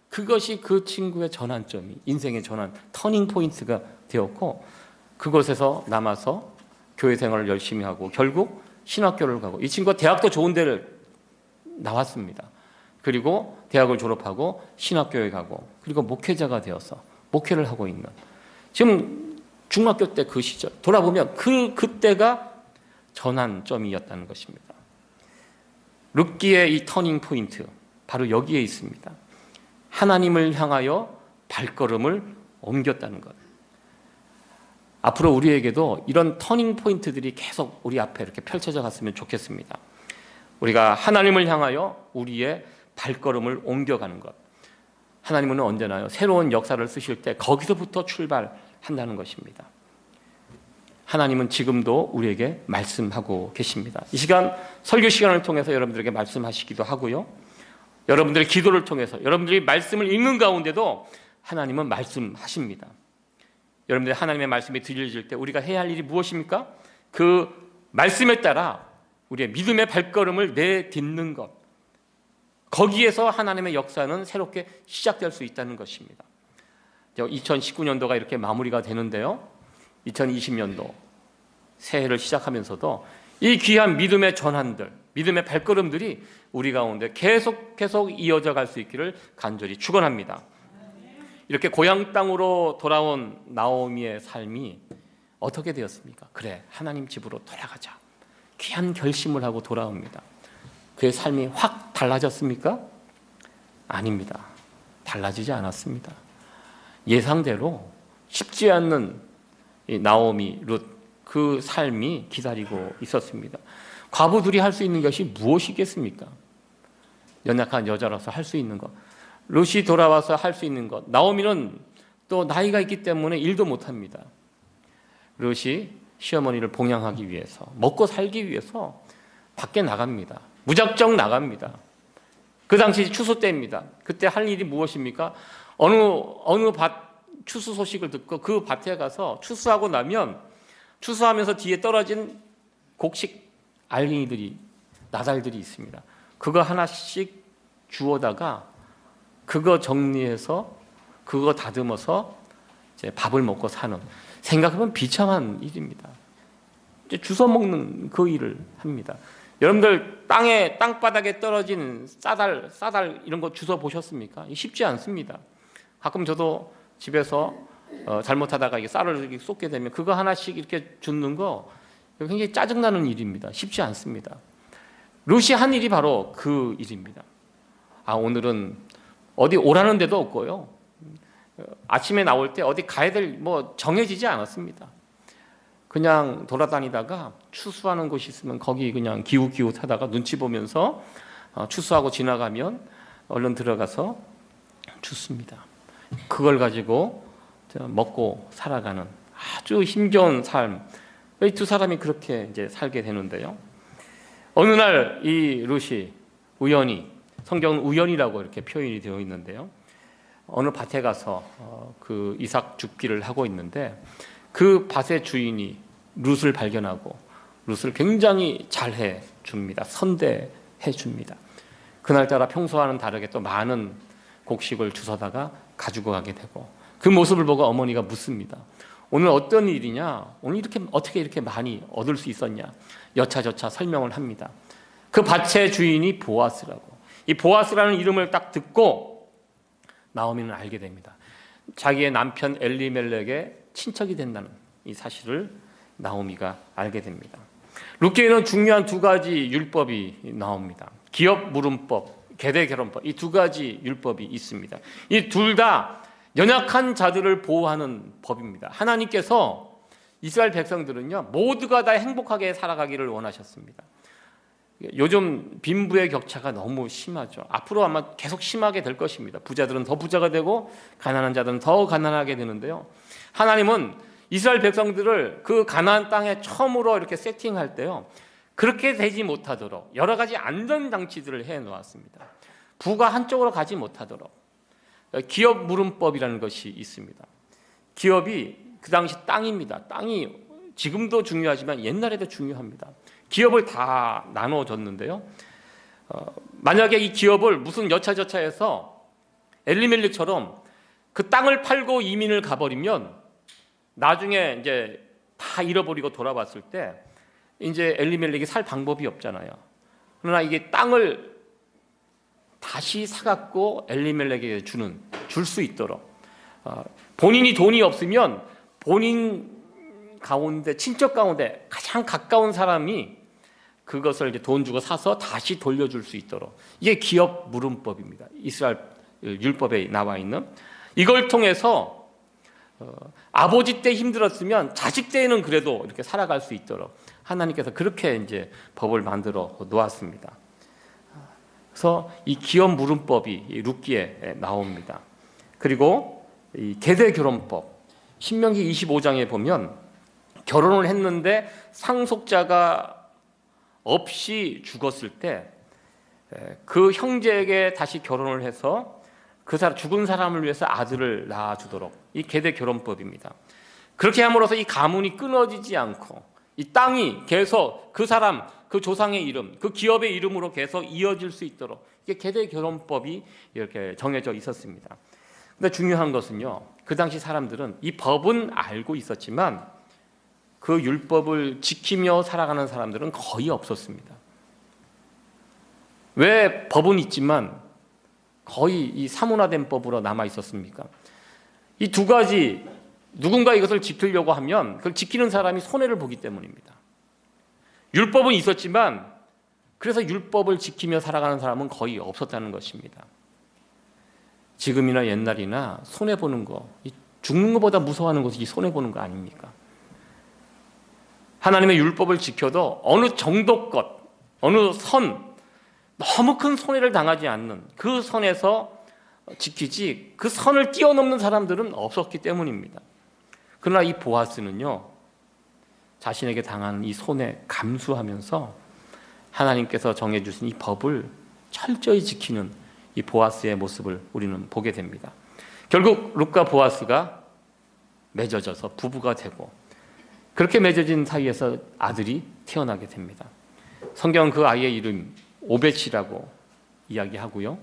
그것이 그 친구의 전환점이, 인생의 전환, 터닝 포인트가 되었고, 그곳에서 남아서 교회 생활을 열심히 하고 결국 신학교를 가고, 이 친구가 대학도 좋은 데를 나왔습니다. 그리고 대학을 졸업하고 신학교에 가고, 그리고 목회자가 되어서 목회를 하고 있는, 지금 중학교 때 그 시절 돌아보면 그때가 전환점이었다는 것입니다. 룻기의 이 터닝 포인트, 바로 여기에 있습니다. 하나님을 향하여 발걸음을 옮겼다는 것. 앞으로 우리에게도 이런 터닝 포인트들이 계속 우리 앞에 이렇게 펼쳐져 갔으면 좋겠습니다. 우리가 하나님을 향하여 우리의 발걸음을 옮겨가는 것. 하나님은 언제나요, 새로운 역사를 쓰실 때 거기서부터 출발한다는 것입니다. 하나님은 지금도 우리에게 말씀하고 계십니다. 이 시간 설교 시간을 통해서 여러분들에게 말씀하시기도 하고요, 여러분들의 기도를 통해서 여러분들이 말씀을 읽는 가운데도 하나님은 말씀하십니다. 여러분들이 하나님의 말씀이 들려질 때 우리가 해야 할 일이 무엇입니까? 그 말씀에 따라 우리의 믿음의 발걸음을 내딛는 것, 거기에서 하나님의 역사는 새롭게 시작될 수 있다는 것입니다. 2019년도가 이렇게 마무리가 되는데요, 2020년도 새해를 시작하면서도 이 귀한 믿음의 전환들, 믿음의 발걸음들이 우리 가운데 계속 이어져 갈 수 있기를 간절히 축원합니다. 이렇게 고향 땅으로 돌아온 나오미의 삶이 어떻게 되었습니까? 그래, 하나님 집으로 돌아가자. 귀한 결심을 하고 돌아옵니다. 그의 삶이 확 달라졌습니까? 아닙니다. 달라지지 않았습니다. 예상대로 쉽지 않는 이 나오미, 룻, 그 삶이 기다리고 있었습니다. 과부들이 할 수 있는 것이 무엇이겠습니까? 연약한 여자로서 할 수 있는 것, 룻이 돌아와서 할 수 있는 것. 나오미는 또 나이가 있기 때문에 일도 못합니다. 룻이 시어머니를 봉양하기 위해서, 먹고 살기 위해서 밖에 나갑니다. 무작정 나갑니다. 그 당시 추수 때입니다. 그때 할 일이 무엇입니까? 어느 밭 추수 소식을 듣고 그 밭에 가서 추수하고 나면 추수하면서 뒤에 떨어진 곡식 알갱이들이, 나달들이 있습니다. 그거 하나씩 주워다가 그거 정리해서 그거 다듬어서 이제 밥을 먹고 사는, 생각하면 비참한 일입니다. 이제 주워 먹는 그 일을 합니다. 여러분들 땅바닥에 떨어진 쌀달 이런 거 주워 보셨습니까? 쉽지 않습니다. 가끔 저도 집에서 잘못하다가 이게 쌀을 이렇게 쏟게 되면 그거 하나씩 이렇게 줍는 거 굉장히 짜증나는 일입니다. 쉽지 않습니다. 룻이 한 일이 바로 그 일입니다. 오늘은 어디 오라는 데도 없고요. 아침에 나올 때 어디 가야 될 정해지지 않았습니다. 그냥 돌아다니다가 추수하는 곳이 있으면 거기 그냥 기웃기웃하다가 눈치 보면서 추수하고 지나가면 얼른 들어가서 줍습니다. 그걸 가지고 먹고 살아가는 아주 힘겨운 삶. 이 두 사람이 그렇게 이제 살게 되는데요. 어느 날 이 룻이 우연히, 성경은 우연이라고 이렇게 표현이 되어 있는데요, 어느 밭에 가서 그 이삭 줍기를 하고 있는데 그 밭의 주인이 룻을 발견하고 룻을 굉장히 잘해 줍니다. 선대해 줍니다. 그날따라 평소와는 다르게 또 많은 곡식을 주워다가 가지고 가게 되고, 그 모습을 보고 어머니가 묻습니다. 오늘 어떤 일이냐? 오늘 어떻게 이렇게 많이 얻을 수 있었냐? 여차저차 설명을 합니다. 그 밭의 주인이 보아스라고. 이 보아스라는 이름을 딱 듣고 나오미는 알게 됩니다. 자기의 남편 엘리멜렉의 친척이 된다는 이 사실을 나오미가 알게 됩니다. 룻기에는 중요한 두 가지 율법이 나옵니다. 기업 물음법, 계대 결혼법, 이 두 가지 율법이 있습니다. 이 둘 다 연약한 자들을 보호하는 법입니다. 하나님께서 이스라엘 백성들은요, 모두가 다 행복하게 살아가기를 원하셨습니다. 요즘 빈부의 격차가 너무 심하죠. 앞으로 아마 계속 심하게 될 것입니다. 부자들은 더 부자가 되고 가난한 자들은 더 가난하게 되는데요, 하나님은 이스라엘 백성들을 그 가나안 땅에 처음으로 이렇게 세팅할 때요, 그렇게 되지 못하도록 여러 가지 안전장치들을 해놓았습니다. 부가 한쪽으로 가지 못하도록 기업 물음법이라는 것이 있습니다. 기업이 그 당시 땅입니다. 땅이 지금도 중요하지만 옛날에도 중요합니다. 기업을 다 나눠줬는데요, 만약에 이 기업을 무슨 여차저차해서 엘리멜렉처럼 그 땅을 팔고 이민을 가버리면 나중에 이제 다 잃어버리고 돌아왔을 때 이제 엘리멜렉이 살 방법이 없잖아요. 그러나 이게 땅을 다시 사갖고 엘리멜렉에게 줄 수 있도록, 본인이 돈이 없으면 본인 가운데, 친척 가운데 가장 가까운 사람이 그것을 이제 돈 주고 사서 다시 돌려줄 수 있도록, 이게 기업 물음법입니다. 이스라엘 율법에 나와 있는, 이걸 통해서 아버지 때 힘들었으면 자식 때에는 그래도 이렇게 살아갈 수 있도록 하나님께서 그렇게 이제 법을 만들어 놓았습니다. 그래서 이 기업 물음법이 룻기에 나옵니다. 그리고 이 계대 결혼법, 신명기 25장에 보면 결혼을 했는데 상속자가 없이 죽었을 때 그 형제에게 다시 결혼을 해서 그 사람, 죽은 사람을 위해서 아들을 낳아주도록, 이 계대 결혼법입니다. 그렇게 함으로써 이 가문이 끊어지지 않고 이 땅이 계속 그 사람, 그 조상의 이름, 그 기업의 이름으로 계속 이어질 수 있도록, 이게 계대 결혼법이 이렇게 정해져 있었습니다. 근데 중요한 것은요, 그 당시 사람들은 이 법은 알고 있었지만 그 율법을 지키며 살아가는 사람들은 거의 없었습니다. 왜 법은 있지만 거의 이 사문화된 법으로 남아 있었습니까? 이 두 가지, 누군가 이것을 지키려고 하면 그걸 지키는 사람이 손해를 보기 때문입니다. 율법은 있었지만 그래서 율법을 지키며 살아가는 사람은 거의 없었다는 것입니다. 지금이나 옛날이나 손해보는 거, 죽는 것보다 무서워하는 것이 이 손해보는 거 아닙니까? 하나님의 율법을 지켜도 어느 정도 것, 어느 선, 너무 큰 손해를 당하지 않는 그 선에서 지키지 그 선을 뛰어넘는 사람들은 없었기 때문입니다. 그러나 이 보아스는요, 자신에게 당한 이 손해 감수하면서 하나님께서 정해주신 이 법을 철저히 지키는 이 보아스의 모습을 우리는 보게 됩니다. 결국 룻과 보아스가 맺어져서 부부가 되고 그렇게 맺어진 사이에서 아들이 태어나게 됩니다. 성경은 그 아이의 이름 오벳이라고 이야기하고요,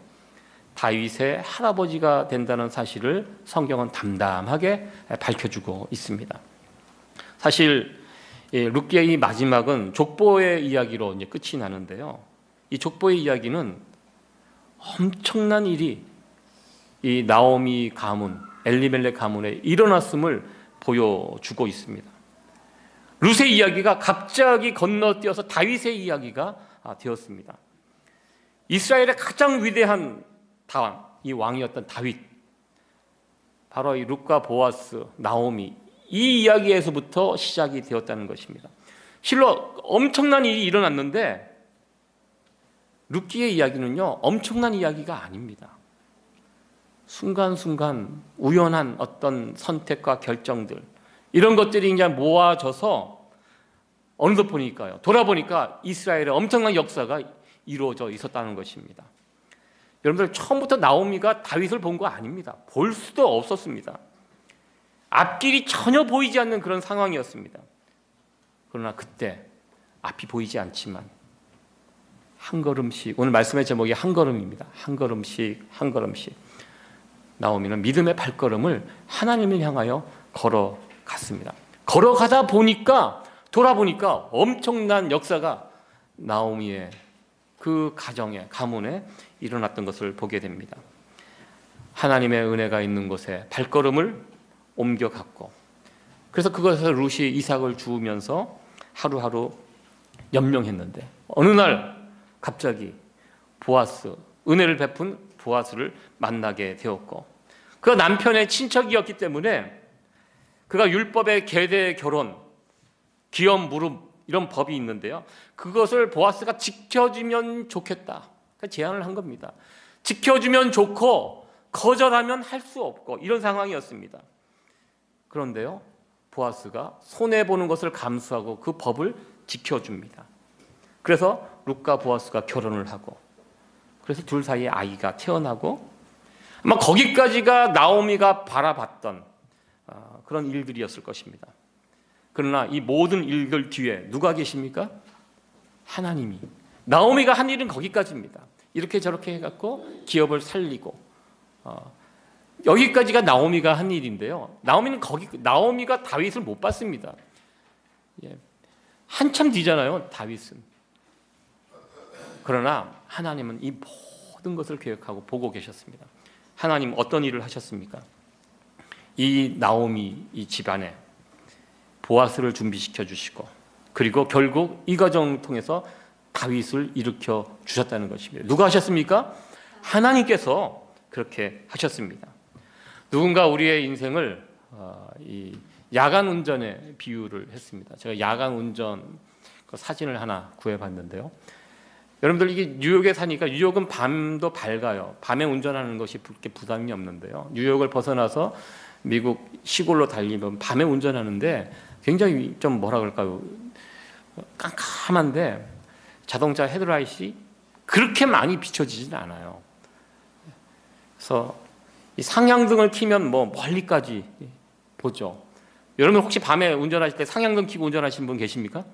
다윗의 할아버지가 된다는 사실을 성경은 담담하게 밝혀주고 있습니다. 사실 룻기의 이 마지막은 족보의 이야기로 이제 끝이 나는데요, 이 족보의 이야기는 엄청난 일이 이 나오미 가문, 엘리멜렉 가문에 일어났음을 보여주고 있습니다. 룻의 이야기가 갑자기 건너뛰어서 다윗의 이야기가 되었습니다. 이스라엘의 가장 위대한 이 왕이었던 다윗, 바로 이 룻과 보아스, 나오미, 이 이야기에서부터 시작이 되었다는 것입니다. 실로 엄청난 일이 일어났는데 룻기의 이야기는요, 엄청난 이야기가 아닙니다. 순간순간 우연한 어떤 선택과 결정들, 이런 것들이 이제 모아져서 어느덧 보니까요, 돌아보니까 이스라엘의 엄청난 역사가 이루어져 있었다는 것입니다. 여러분들, 처음부터 나오미가 다윗을 본 거 아닙니다. 볼 수도 없었습니다. 앞길이 전혀 보이지 않는 그런 상황이었습니다. 그러나 그때 앞이 보이지 않지만 한 걸음씩, 오늘 말씀의 제목이 한 걸음입니다. 한 걸음씩 한 걸음씩 나오미는 믿음의 발걸음을 하나님을 향하여 걸어갔습니다. 걸어가다 보니까, 돌아보니까 엄청난 역사가 나오미의 그 가정에, 가문에 일어났던 것을 보게 됩니다. 하나님의 은혜가 있는 곳에 발걸음을 옮겨갔고, 그래서 그것에서 룻이 이삭을 주우면서 하루하루 연명했는데, 어느 날 갑자기 보아스, 은혜를 베푼 보아스를 만나게 되었고, 그가 남편의 친척이었기 때문에 그가 율법의 계대 결혼, 기업 무릎, 이런 법이 있는데요, 그것을 보아스가 지켜주면 좋겠다, 그러니까 제안을 한 겁니다. 지켜주면 좋고 거절하면 할 수 없고, 이런 상황이었습니다. 그런데요, 보아스가 손해보는 것을 감수하고 그 법을 지켜줍니다. 그래서 룻과 보아스가 결혼을 하고, 그래서 둘 사이에 아이가 태어나고, 아마 거기까지가 나오미가 바라봤던 그런 일들이었을 것입니다. 그러나 이 모든 일들 뒤에 누가 계십니까? 하나님이. 나오미가 한 일은 거기까지입니다. 이렇게 저렇게 해갖고 기업을 살리고, 여기까지가 나오미가 한 일인데요, 나오미가 다윗을 못 봤습니다. 한참 뒤잖아요, 다윗은. 그러나 하나님은 이 모든 것을 계획하고 보고 계셨습니다. 하나님 어떤 일을 하셨습니까? 이 나오미 이 집안에 보아스를 준비시켜 주시고, 그리고 결국 이 과정을 통해서 다윗을 일으켜 주셨다는 것입니다. 누가 하셨습니까? 하나님께서 그렇게 하셨습니다. 누군가 우리의 인생을 이 야간 운전에 비유를 했습니다. 제가 야간 운전 그 사진을 하나 구해봤는데요, 여러분들, 이게 뉴욕에 사니까, 뉴욕은 밤도 밝아요. 밤에 운전하는 것이 그렇게 부담이 없는데요, 뉴욕을 벗어나서 미국 시골로 달리면 밤에 운전하는데 굉장히 좀 뭐라 그럴까요, 깜깜한데 자동차 헤드라이트이 그렇게 많이 비춰지진 않아요. 그래서 이 상향등을 켜면 뭐 멀리까지 보죠. 여러분, 혹시 밤에 운전하실 때 상향등 켜고 운전하시는 분 계십니까?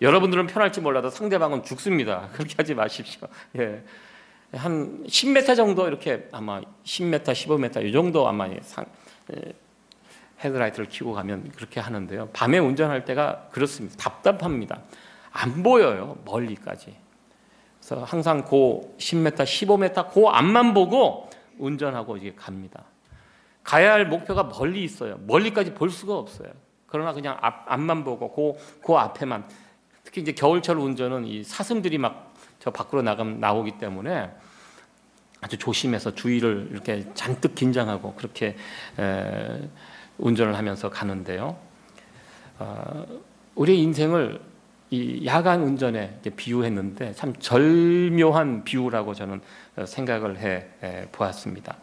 여러분들은 편할지 몰라도 상대방은 죽습니다. 그렇게 하지 마십시오. 한 10m 정도, 이렇게 아마 10m, 15m 이 정도 아마 헤드라이트를 켜고 가면 그렇게 하는데요, 밤에 운전할 때가 그렇습니다. 답답합니다. 안 보여요, 멀리까지. 그래서 항상 그 10m, 15m 그 앞만 보고 운전하고 이제 갑니다. 가야 할 목표가 멀리 있어요. 멀리까지 볼 수가 없어요. 그러나 그냥 앞만 보고 그 앞에만, 특히 이제 겨울철 운전은 이 사슴들이 막 저 밖으로 나오기 때문에 아주 조심해서 주의를 이렇게 잔뜩 긴장하고 그렇게 운전을 하면서 가는데요. 우리의 인생을 이 야간 운전에 비유했는데 참 절묘한 비유라고 저는 생각을 해 보았습니다.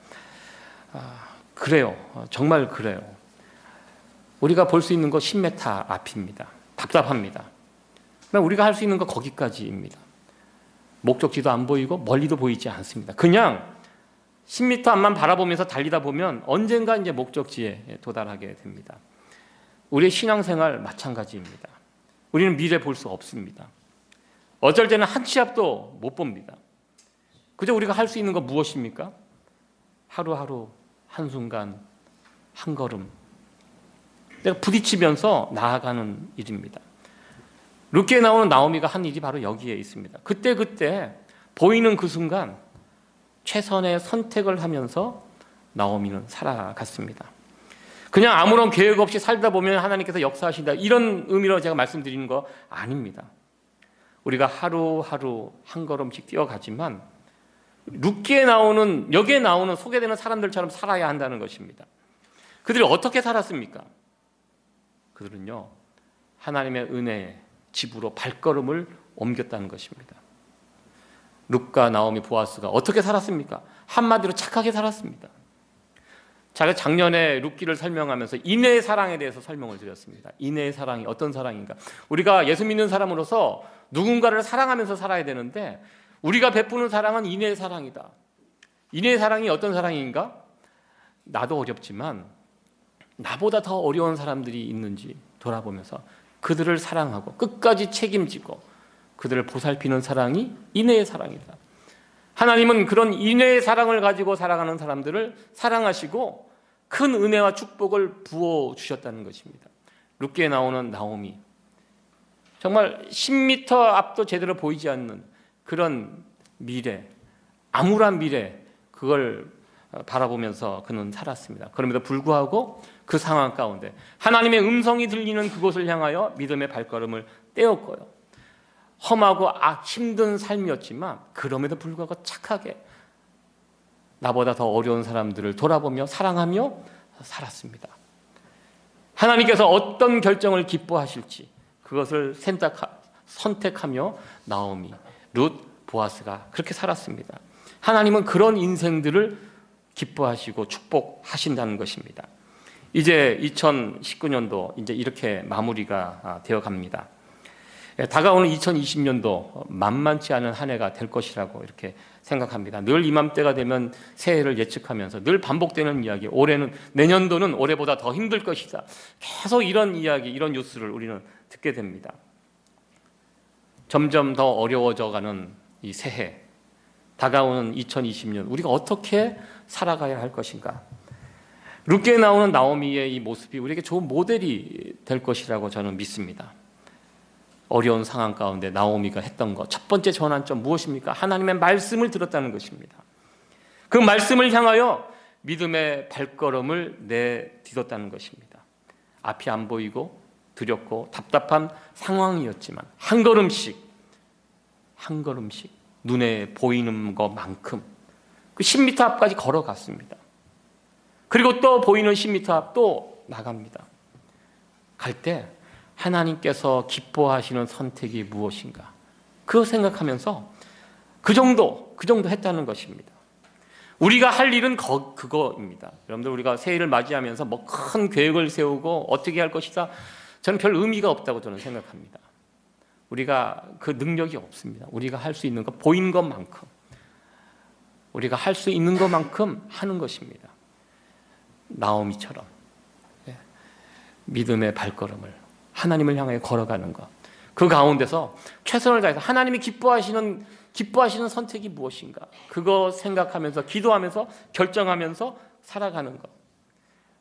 그래요. 정말 그래요. 우리가 볼 수 있는 거 10m 앞입니다. 답답합니다. 우리가 할 수 있는 거 거기까지입니다. 목적지도 안 보이고 멀리도 보이지 않습니다. 그냥 10m 앞만 바라보면서 달리다 보면 언젠가 이제 목적지에 도달하게 됩니다. 우리의 신앙생활 마찬가지입니다. 우리는 미래 볼 수 없습니다. 어쩔 때는 한 치 앞도 못 봅니다. 그저 우리가 할 수 있는 거 무엇입니까? 하루하루, 한순간, 한 걸음 내가 부딪히면서 나아가는 일입니다. 룻기에 나오는 나오미가 한 일이 바로 여기에 있습니다. 그때 보이는 그 순간 최선의 선택을 하면서 나오미는 살아갔습니다. 그냥 아무런 계획 없이 살다 보면 하나님께서 역사하신다, 이런 의미로 제가 말씀드리는 거 아닙니다. 우리가 하루하루 한 걸음씩 뛰어가지만 룻기에 나오는, 여기에 나오는 소개되는 사람들처럼 살아야 한다는 것입니다. 그들이 어떻게 살았습니까? 그들은요, 하나님의 은혜의 집으로 발걸음을 옮겼다는 것입니다. 룻과 나오미, 보아스가 어떻게 살았습니까? 한마디로 착하게 살았습니다. 제가 작년에 룻기를 설명하면서 인애의 사랑에 대해서 설명을 드렸습니다. 인애의 사랑이 어떤 사랑인가? 우리가 예수 믿는 사람으로서 누군가를 사랑하면서 살아야 되는데 우리가 베푸는 사랑은 인애의 사랑이다. 인애의 사랑이 어떤 사랑인가? 나도 어렵지만 나보다 더 어려운 사람들이 있는지 돌아보면서 그들을 사랑하고 끝까지 책임지고 그들을 보살피는 사랑이 인애의 사랑이다. 하나님은 그런 인애의 사랑을 가지고 살아가는 사람들을 사랑하시고 큰 은혜와 축복을 부어주셨다는 것입니다. 룻기에 나오는 나오미, 정말 10m 앞도 제대로 보이지 않는 그런 미래, 암울한 미래, 그걸 바라보면서 그는 살았습니다. 그럼에도 불구하고 그 상황 가운데 하나님의 음성이 들리는 그곳을 향하여 믿음의 발걸음을 떼었고요. 험하고 힘든 삶이었지만 그럼에도 불구하고 착하게 나보다 더 어려운 사람들을 돌아보며 사랑하며 살았습니다. 하나님께서 어떤 결정을 기뻐하실지 그것을 선택하며 나오미, 룻, 보아스가 그렇게 살았습니다. 하나님은 그런 인생들을 기뻐하시고 축복하신다는 것입니다. 이제 2019년도 이제 이렇게 마무리가 되어 갑니다. 다가오는 2020년도 만만치 않은 한 해가 될 것이라고 이렇게 생각합니다. 늘 이맘때가 되면 새해를 예측하면서 늘 반복되는 이야기, 내년도는 올해보다 더 힘들 것이다, 계속 이런 이야기, 이런 뉴스를 우리는 듣게 됩니다. 점점 더 어려워져가는 이 새해, 다가오는 2020년, 우리가 어떻게 살아가야 할 것인가? 룻기에 나오는 나오미의 이 모습이 우리에게 좋은 모델이 될 것이라고 저는 믿습니다. 어려운 상황 가운데 나오미가 했던 것, 첫 번째 전환점 무엇입니까? 하나님의 말씀을 들었다는 것입니다. 그 말씀을 향하여 믿음의 발걸음을 내딛었다는 것입니다. 앞이 안 보이고 두렵고 답답한 상황이었지만 한 걸음씩 눈에 보이는 것만큼 그 10m 앞까지 걸어갔습니다. 그리고 또 보이는 10m 앞 또 나갑니다. 갈 때 하나님께서 기뻐하시는 선택이 무엇인가? 그거 생각하면서 그 정도 했다는 것입니다. 우리가 할 일은 그거입니다. 여러분들, 우리가 새해를 맞이하면서 뭐 큰 계획을 세우고 어떻게 할 것이다, 저는 별 의미가 없다고 저는 생각합니다. 우리가 그 능력이 없습니다. 우리가 할 수 있는 것, 보이는 것만큼, 우리가 할 수 있는 것만큼 하는 것입니다. 나오미처럼 믿음의 발걸음을 하나님을 향해 걸어가는 것, 그 가운데서 최선을 다해서 하나님이 기뻐하시는 선택이 무엇인가, 그거 생각하면서 기도하면서 결정하면서 살아가는 것,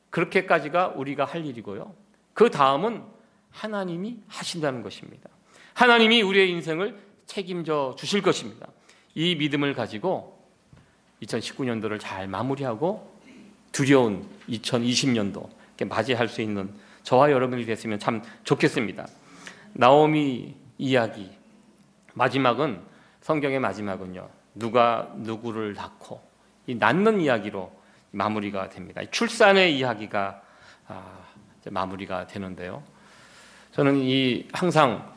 그렇게까지가 우리가 할 일이고요. 그 다음은 하나님이 하신다는 것입니다. 하나님이 우리의 인생을 책임져 주실 것입니다. 이 믿음을 가지고 2019년도를 잘 마무리하고 두려운 2020년도 맞이할 수 있는 저와 여러분이 됐으면 참 좋겠습니다. 나오미 이야기 마지막은, 성경의 마지막은요, 누가 누구를 낳고, 이 낳는 이야기로 마무리가 됩니다. 출산의 이야기가 마무리가 되는데요, 저는 항상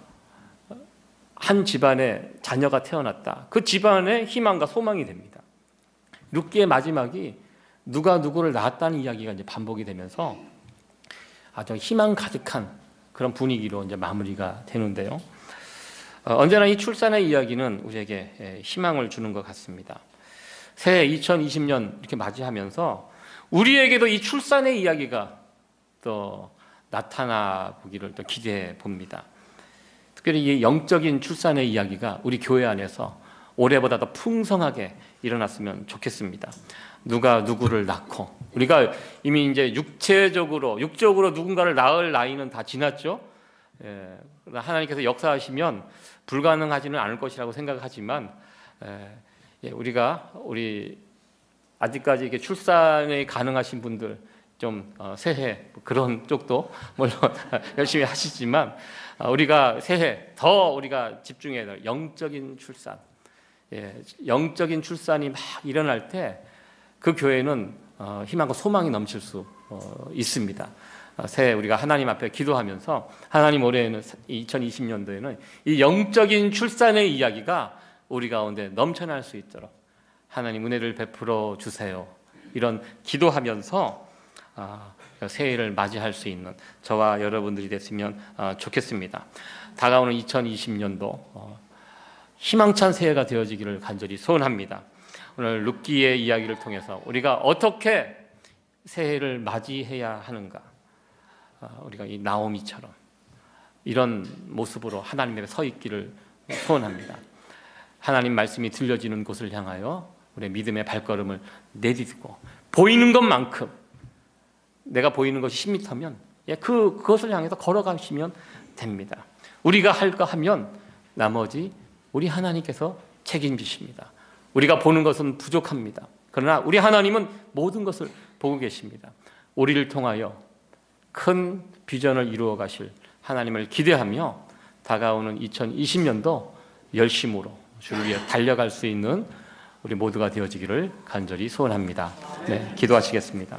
한 집안에 자녀가 태어났다, 그 집안의 희망과 소망이 됩니다. 룻기의 마지막이 누가 누구를 낳았다는 이야기가 이제 반복이 되면서 아주 희망 가득한 그런 분위기로 이제 마무리가 되는데요, 언제나 이 출산의 이야기는 우리에게 희망을 주는 것 같습니다. 새해 2020년 이렇게 맞이하면서 우리에게도 이 출산의 이야기가 또 나타나 보기를 또 기대해 봅니다. 특별히 이 영적인 출산의 이야기가 우리 교회 안에서 올해보다 더 풍성하게 일어났으면 좋겠습니다. 누가 누구를 낳고, 우리가 이미 이제 육적으로 누군가를 낳을 나이는 다 지났죠. 하나님께서 역사하시면 불가능하지는 않을 것이라고 생각하지만, 우리 아직까지 이렇게 출산이 가능하신 분들 좀 새해 그런 쪽도 물론 열심히 하시지만, 우리가 새해 더 우리가 집중해야 될 영적인 출산, 영적인 출산이 막 일어날 때 그 교회는 희망과 소망이 넘칠 수 있습니다. 새해 우리가 하나님 앞에 기도하면서, 하나님 올해는 2020년도에는 이 영적인 출산의 이야기가 우리 가운데 넘쳐날 수 있도록 하나님 은혜를 베풀어 주세요. 이런 기도하면서 새해를 맞이할 수 있는 저와 여러분들이 됐으면 좋겠습니다. 다가오는 2020년도 희망찬 새해가 되어지기를 간절히 소원합니다. 오늘 룻기의 이야기를 통해서 우리가 어떻게 새해를 맞이해야 하는가, 우리가 이 나오미처럼 이런 모습으로 하나님 앞에 서 있기를 소원합니다. 하나님 말씀이 들려지는 곳을 향하여 우리의 믿음의 발걸음을 내딛고, 보이는 것만큼, 내가 보이는 것이 10m면 그것을 향해서 걸어가시면 됩니다. 우리가 할까 하면 나머지 우리 하나님께서 책임지십니다. 우리가 보는 것은 부족합니다. 그러나 우리 하나님은 모든 것을 보고 계십니다. 우리를 통하여 큰 비전을 이루어 가실 하나님을 기대하며 다가오는 2020년도 열심으로 주를 위해 달려갈 수 있는 우리 모두가 되어지기를 간절히 소원합니다. 기도하시겠습니다.